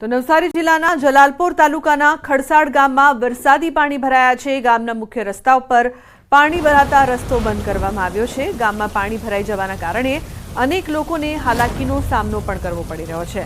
તો નવસારી જિલ્લાના જલાલપોર તાલુકાના ખડસાડ ગામમાં વરસાદી પાણી ભરાયા છે। ગામના મુખ્ય રસ્તા ઉપર પાણી ભરાતા રસ્તો બંધ કરવામાં આવ્યો છે। ગામમાં પાણી ભરાઈ જવાના કારણે અનેક લોકોને હાલાકીનો સામનો પણ કરવો પડી રહ્યો છે।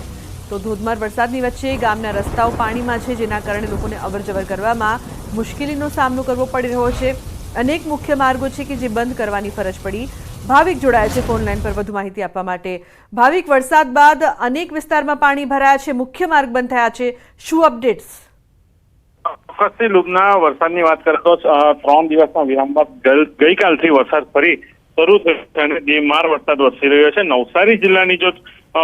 તો ધોધમાર વરસાદની વચ્ચે ગામના રસ્તાઓ પાણીમાં છે, જેના કારણે લોકોને અવરજવર કરવામાં મુશ્કેલીનો સામનો કરવો પડી રહ્યો છે। અનેક મુખ્ય માર્ગો છે કે જે બંધ કરવાની ફરજ પડી। ભાવિક જોડાયા છે ફોન લાઈન પર વધુ માહિતી આપવા માટે। ભાવિક, વરસાદ બાદ અનેક વિસ્તારમાં પાણી ભરાયા છે, મુખ્ય માર્ગ બંધ થયા છે, શું અપડેટ્સ? ચોક્કસથી લુબના વરસાદની વાત કરીએ તો 3 દિવસના વિરામ બાદ ગઈકાલથી વરસાદ ફરી શરૂ થયો છે અને ધીમાર વરસાદ વરસી રહ્યો છે। નવસારી જિલ્લાની જો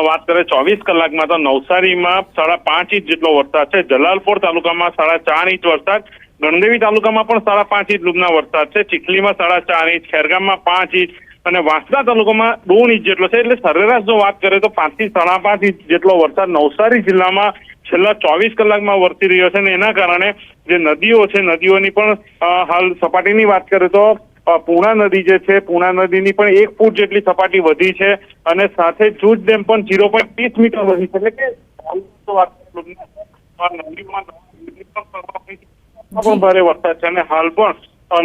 વાત કરીએ 24 કલાકમાં તો નવસારીમાં 5.5 ઇંચ જેટલો વરસાદ છે। જલાલપોર તાલુકામાં 4.5 ઇંચ વરસાદ, ગણદેવી તાલુકામાં પણ 5.5 ઇંચ લુબના વરસાદ છે, ચીખલીમાં 4.5 ઇંચ, ખેરગામમાં 5 ઇંચ અને વાંસદા તાલુકામાં 2 ઇંચ જેટલો છે। એટલે સરેરાશ જો વાત કરીએ તો 5 થી 5.5 ઇંચ જેટલો વરસાદ નવસારી જિલ્લામાં છેલ્લા 24 કલાકમાં વરસી રહ્યો છે અને એના કારણે જે નદીઓ છે, નદીઓની પણ હાલ સપાટીની વાત કરીએ તો પૂર્ણા નદી જે છે, પૂર્ણા નદીની પણ 1 ફૂટ જેટલી સપાટી વધી છે અને સાથે જૂજ ડેમ પણ 0.30 મીટર વધી છે। એટલે કે ભારે વરસાદ છે અને હાલ પણ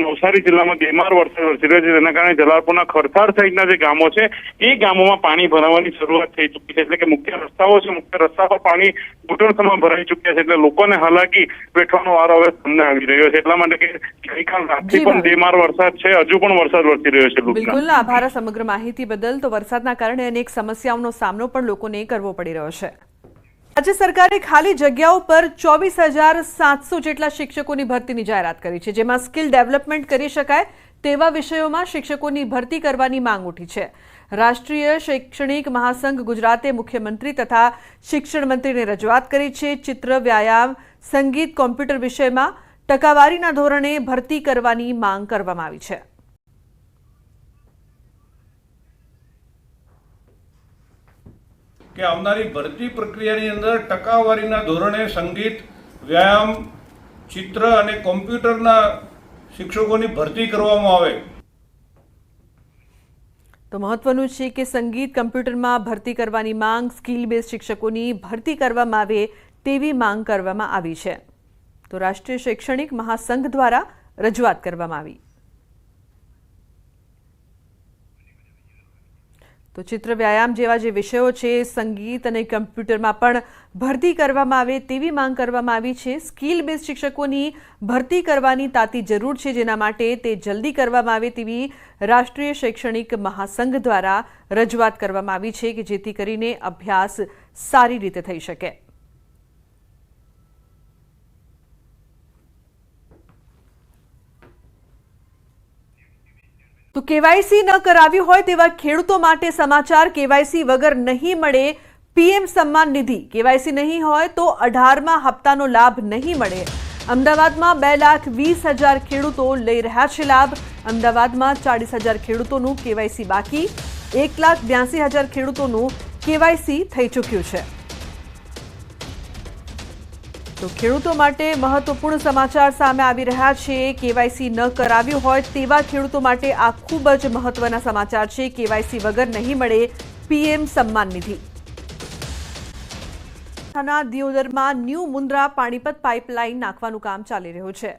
નવસારી જિલ્લામાં ધીમાર વરસાદ વરસી રહ્યો છે, જેના કારણે જલાલપોરના ખડસાડ સહિતના જે ગામો છે એ ગામોમાં પાણી ભરાવાની શરૂઆત થઈ ચૂકી છે। એટલે કે મુખ્ય રસ્તાઓ છે, મુખ્ય રસ્તા પર પાણી ઘૂંટણસમાં ભરાઈ ચૂક્યા છે, એટલે લોકોને હાલાકી વેઠવાનો વારો હવે સામે આવી રહ્યો છે। એટલા માટે કે ગઈકાલ રાતથી પણ ધીમાર વરસાદ છે, હજુ પણ વરસાદ વરસી રહ્યો છે। બિલકુલ, આભાર સમગ્ર માહિતી બદલ। તો વરસાદના કારણે અનેક સમસ્યાઓનો સામનો પણ લોકોને કરવો પડી રહ્યો છે। રાજ્ય સરકારે ખાલી જગ્યાઓ પર 24,700 જેટલા શિક્ષકોની ભરતીની જાહેરાત કરી છે, જેમાં સ્કિલ ડેવલપમેન્ટ કરી શકાય તેવા વિષયોમાં શિક્ષકોની ભરતી કરવાની માંગ ઉઠી છે। રાષ્ટ્રીય શૈક્ષણિક મહાસંઘ ગુજરાતે મુખ્યમંત્રી તથા શિક્ષણ મંત્રીને રજૂઆત કરી છે। ચિત્ર, વ્યાયામ, સંગીત, કોમ્પ્યુટર વિષયમાં ટકાવારીના ધોરણે ભરતી કરવાની માંગ કરવામાં આવી છે। કે આવનારી ભરતી પ્રક્રિયાની અંદર ટકાવારીના ધોરણે સંગીત, વ્યાયામ, ચિત્ર અને કોમ્પ્યુટરના શિક્ષકોની ભરતી કરવામાં આવે। તો મહત્વનું છે કે સંગીત, કમ્પ્યુટરમાં ભરતી કરવાની માંગ, સ્કિલ બેઝ શિક્ષકોની ભરતી કરવામાં આવે તેવી માંગ કરવામાં આવી છે। તો રાષ્ટ્રીય શૈક્ષણિક મહાસંઘ દ્વારા રજૂઆત કરવામાં આવી। તો ચિત્ર, વ્યાયામ જેવા જે વિષયો છે, સંગીત અને કમ્પ્યુટરમાં પણ ભરતી કરવામાં આવે તેવી માંગ કરવામાં આવી છે। સ્કિલ બેઝ શિક્ષકોની ભરતી કરવાની તાતી જરૂર છે, જેના માટે તે જલ્દી કરવામાં આવે તેવી રાષ્ટ્રીય શૈક્ષણિક મહાસંઘ દ્વારા રજૂઆત કરવામાં આવી છે કે જેથી કરીને અભ્યાસ સારી રીતે થઈ શકે। તો કેવાયસી ન કરાવ્યું હોય તેવા ખેડૂતો માટે સમાચાર। કેવાયસી વગર નહીં મળે પીએમ સન્માન નિધિ। કેવાયસી નહીં હોય તો 18મા હપ્તાનો લાભ નહીં મળે। અમદાવાદમાં 2,20,000 ખેડૂતો લઈ રહ્યા છે લાભ। અમદાવાદમાં 40,000 ખેડૂતોનું કેવાયસી બાકી, 1,82,000 ખેડૂતોનું કેવાયસી થઈ ચૂક્યું છે। તો ખેડૂતો માટે મહત્વપૂર્ણ સમાચાર સામે આવી રહ્યા છે। કેવાયસી ન કરાવ્યું હોય તેવા ખેડૂતો માટે આ ખૂબ જ મહત્વના સમાચાર છે। કેવાયસી વગર નહીં મળે PM Samman Nidhi. દિયોદરમાં new Mundra Panipat pipeline નાખવાનું કામ ચાલી રહ્યું છે।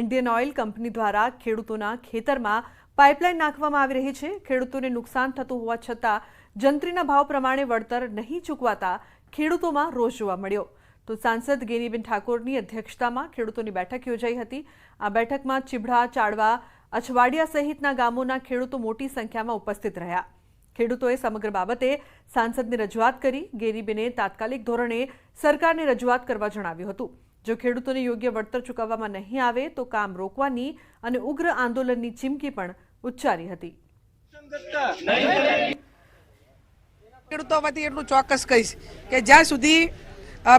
ઇન્ડિયન ઓઇલ કંપની દ્વારા ખેડૂતોના ખેતરમાં પાઇપલાઇન નાખવામાં આવી રહી છે। ખેડૂતોને નુકસાન થતું હોવા છતાં જંત્રીના ભાવ પ્રમાણે વળતર નહીં ચૂકવાતા ખેડૂતોમાં રોષ જોવા મળ્યો। તો સાંસદ ગેનીબેન ઠાકોરની અધ્યક્ષતામાં ખેડૂતોની બેઠક યોજાઈ હતી। આ બેઠકમાં ચીબડા, ચાડવા, અછવાડિયા સહિતના ગામોના ખેડૂતો મોટી સંખ્યામાં ઉપસ્થિત રહ્યા। ખેડૂતોએ સમગ્ર બાબતે સાંસદને રજૂઆત કરી। ગેનીબેને તાત્કાલિક ધોરણે સરકારને રજૂઆત કરવા જણાવ્યું હતું। જો ખેડૂતોને યોગ્ય વળતર ચૂકવવામાં નહીં આવે તો કામ રોકવાની અને ઉગ્ર આંદોલનની ચીમકી પણ ઉચ્ચારી હતી। ખેડૂતો વતી એટલું ચોક્કસ કહીશ કે જ્યાં સુધી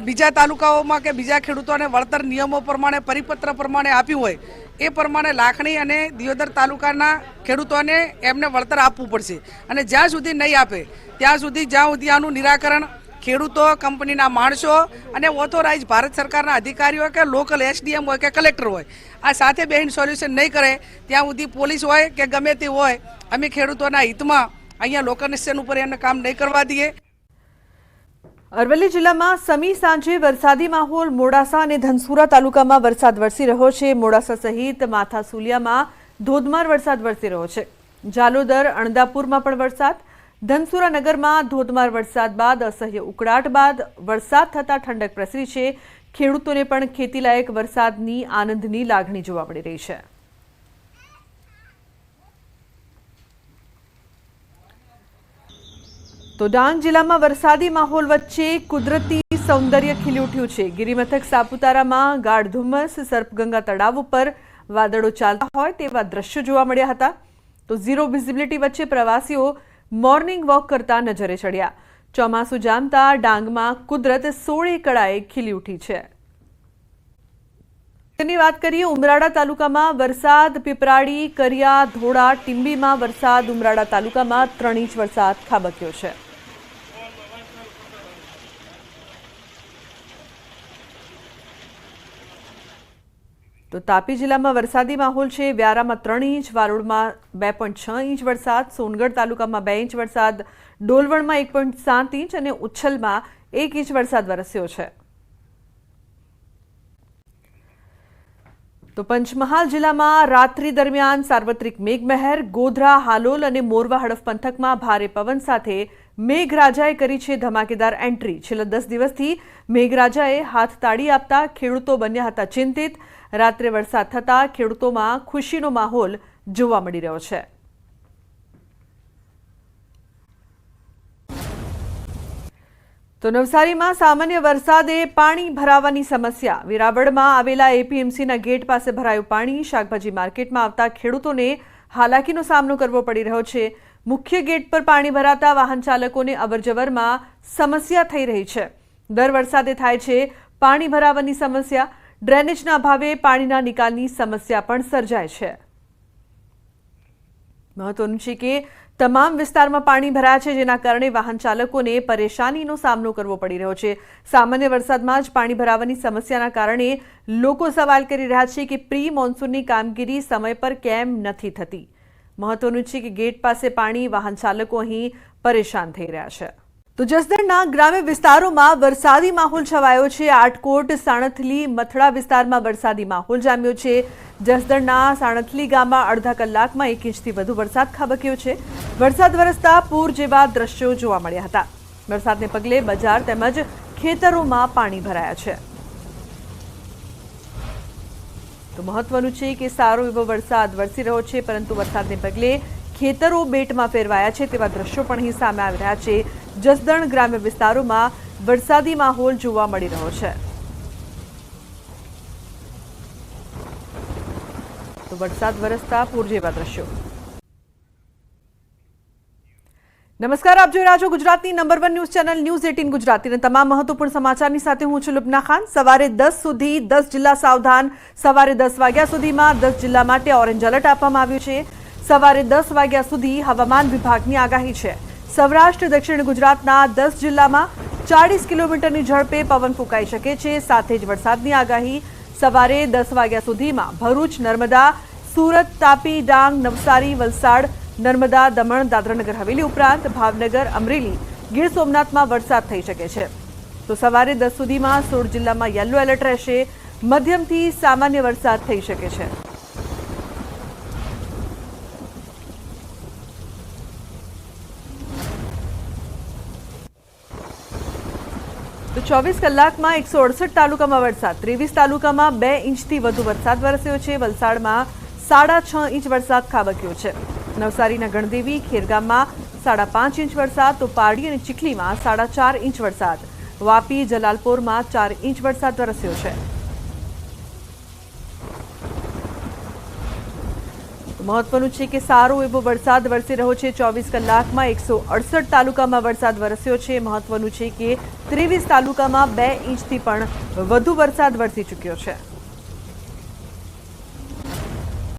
બીજા તાલુકાઓમાં કે બીજા ખેડૂતોને વળતર નિયમો પ્રમાણે, પરિપત્ર પ્રમાણે આપ્યું હોય એ પ્રમાણે લાખણી અને દિયોદર તાલુકાના ખેડૂતોને એમને વળતર આપવું પડશે અને જ્યાં સુધી નહીં આપે ત્યાં સુધી જ્યાં સુધી આનું નિરાકરણ ખેડૂતો, કંપનીના માણસો અને ઓથોરાઇઝ ભારત સરકારના અધિકારીઓ કે લોકલ એસડીએમ હોય કે કલેક્ટર હોય આ સાથે બેહીને સોલ્યુશન નહીં કરે ત્યાં સુધી પોલીસ હોય કે ગમે તે હોય અમે ખેડૂતોના હિતમાં અહીંયા લોકલ નિશ્ચય ઉપર એને કામ નહીં કરવા દઈએ। અરવલ્લી જિલ્લામાં સમી સાંજે વરસાદી માહોલ મોડાસા અને ધનસુરા તાલુકામાં વરસાદ વરસી રહ્યો છે। મોડાસા સહિત માથાસુલિયામાં ધોધમાર વરસાદ વરસી રહ્યો છે। જાલોદર અણદાપુરમાં પણ વરસાદ। ધનસુરા નગરમાં ધોધમાર વરસાદ બાદ અસહ્ય ઉકળાટ બાદ વરસાદ થતાં ઠંડક પ્રસરી છે। ખેડૂતોને પણ ખેતીલાયક વરસાદની આનંદની લાગણી જોવા મળી રહી છે। તો ડાંગ જિલ્લામાં વરસાદી માહોલ વચ્ચે કુદરતી સૌંદર્ય ખીલી ઉઠ્યું છે। ગિરિમથક સાપુતારામાં ગાઢ ધુમ્મસ, સર્પગંગા તળાવ ઉપર વાદળો ચાલતા હોય તેવા દ્રશ્યો જોવા મળ્યા હતા। તો ઝીરો વિઝિબિલિટી વચ્ચે પ્રવાસીઓ મોર્નિંગ વોક કરતા નજરે ચડ્યા। ચોમાસું જામતા ડાંગમાં કુદરત 16 કળાએ ખીલી ઉઠી છે। તેની વાત કરીએ ઉમરાળા તાલુકામાં વરસાદ। પીપરાડી, કરિયા, ધોળા, ટીંબીમાં વરસાદ। ઉમરાળા તાલુકામાં 3 ઇંચ વરસાદ ખાબક્યો છે। તો તાપી જિલ્લામાં વરસાદી માહોલ છે। વ્યારામાં 3 ઇંચ, વાલોડમાં 2.6 ઇંચ વરસાદ, સોનગઢ તાલુકામાં 2 ઇંચ વરસાદ, ડોલવણમાં 1.7 ઇંચ અને ઉચ્છલમાં 1 ઇંચ વરસાદ વરસ્યો છે। તો પંચમહાલ જિલ્લામાં રાત્રિ દરમિયાન સાર્વત્રિક મેઘમહેર। ગોધરા, હાલોલ અને મોરવા હડફ પંથકમાં ભારે પવન સાથે મેઘરાજાએ કરી છે ધમાકેદાર એન્ટ્રી। છેલ્લા 10 દિવસથી મેઘરાજાએ હાથ તાળી આપતા ખેડૂતો બન્યા હતા ચિંતિત। રાત્રે વરસાદ થતાં ખેડૂતોમાં ખુશીનો માહોલ જોવા મળી રહ્યો છે। તો નવસારીમાં સામાન્ય વરસાદે પાણી ભરાવાની સમસ્યા। વેરાવળમાં આવેલા એપીએમસીના ગેટ પાસે ભરાયું પાણી। શાકભાજી માર્કેટમાં આવતા ખેડૂતોને હાલાકીનો સામનો કરવો પડી રહ્યો છે। મુખ્ય ગેટ પર પાણી ભરાતા વાહન ચાલકોને અવરજવરમાં સમસ્યા થઈ રહી છે। દર વરસાદે થાય છે પાણી ભરાવાની સમસ્યા। ડ્રેનેજના અભાવે પાણીના નિકાલની સમસ્યા પણ સર્જાય છે। મહત્વનું છે કે તમામ વિસ્તારમાં પાણી ભરાયા છે, જેના કારણે વાહન ચાલકોને પરેશાનીનો સામનો કરવો પડી રહ્યો છે। સામાન્ય વરસાદમાં જ પાણી ભરાવાની સમસ્યાના કારણે લોકો સવાલ કરી રહ્યા છે કે પ્રી મોન્સૂનની કામગીરી સમય પર કેમ નથી થતી। મહત્વનું છે કે ગેટ પાસે પાણી, વાહન ચાલકો અહીં પરેશાન થઈ રહ્યા છે। તો જસદણના ગ્રામ્ય વિસ્તારોમાં વરસાદી માહોલ છવાયો છે। આટકોટ, સાણથલી, મથડા વિસ્તારમાં વરસાદી માહોલ જામ્યો છે। જસદણના સાણથલી ગામમાં અડધા કલાકમાં 1 ઇંચથી વધુ વરસાદ ખાબક્યો છે। વરસાદ વરસતા પૂર જેવા દ્રશ્યો જોવા મળ્યા હતા। વરસાદને પગલે બજાર તેમજ ખેતરોમાં પાણી ભરાયા છે। તો મહત્વનું છે કે સારો એવો વરસાદ વરસી રહ્યો છે, પરંતુ વરસાદને પગલે ખેતરો બેટમાં ફેરવાયા છે તેવા દ્રશ્યો પણ અહીં સામે આવી રહ્યા છે। જસદણ ગ્રામ્ય વિસ્તારોમાં વરસાદી માહોલ જોવા મળી રહ્યો છે। તો વરસાદ વરસતા પૂર જેવા દ્રશ્યો। નમસ્કાર, આપ જોઈ રહ્યા છો ગુજરાતની number 1 news channel news 18 Gujarati અને તમામ મહત્વપૂર્ણ સમાચારની સાથે હું છું લુબના ખાન। સવારે 10 સુધી 10 જિલ્લા સાવધાન। સવારે 10 વાગ્યા સુધીમાં 10 જિલ્લા માટે ઓરેન્જ એલર્ટ આપવામાં આવ્યું છે। સવારે 10 વાગ્યા સુધી હવામાન વિભાગની આગાહી છે। સૌરાષ્ટ્ર, દક્ષિણ ગુજરાતના 10 જિલ્લામાં 40 કિલોમીટરની ઝડપે પવન ફૂંકાઈ શકે છે। સાથે જ વરસાદની આગાહી। સવારે 10 વાગ્યા સુધીમાં ભરૂચ, નર્મદા, સુરત, તાપી, ડાંગ, નવસારી, વલસાડ, નર્મદા, દમણ, દાદરાનગર હવેલી ઉપરાંત ભાવનગર, અમરેલી, ગીર સોમનાથમાં વરસાદ થઈ શકે છે। તો સવારે 10 સુધીમાં 16 જિલ્લામાં યલો એલર્ટ રહેશે। મધ્યમથી સામાન્ય વરસાદ થઈ શકે છે। તો 24 કલાકમાં 168 તાલુકામાં વરસાદ। 23 તાલુકામાં 2 ઇંચથી વધુ વરસાદ વરસ્યો છે। વલસાડમાં 6.5 ઇંચ વરસાદ ખાબક્યો છે। નવસારીના ગણદેવી, ખેરગામમાં 5.5 ઇંચ વરસાદ। તો પારડી અને ચીખલીમાં 4.5 ઇંચ વરસાદ। વાપી, જલાલપોરમાં 4 ઇંચ વરસાદ વરસ્યો છે। મહત્વનું છે કે સારો એવો વરસાદ વરસી રહ્યો છે। 24 કલાકમાં 168 તાલુકામાં વરસાદ વરસ્યો છે। મહત્વનું છે કે 23 તાલુકામાં 2 ઇંચથી પણ વધુ વરસાદ વરસી ચૂક્યો છે।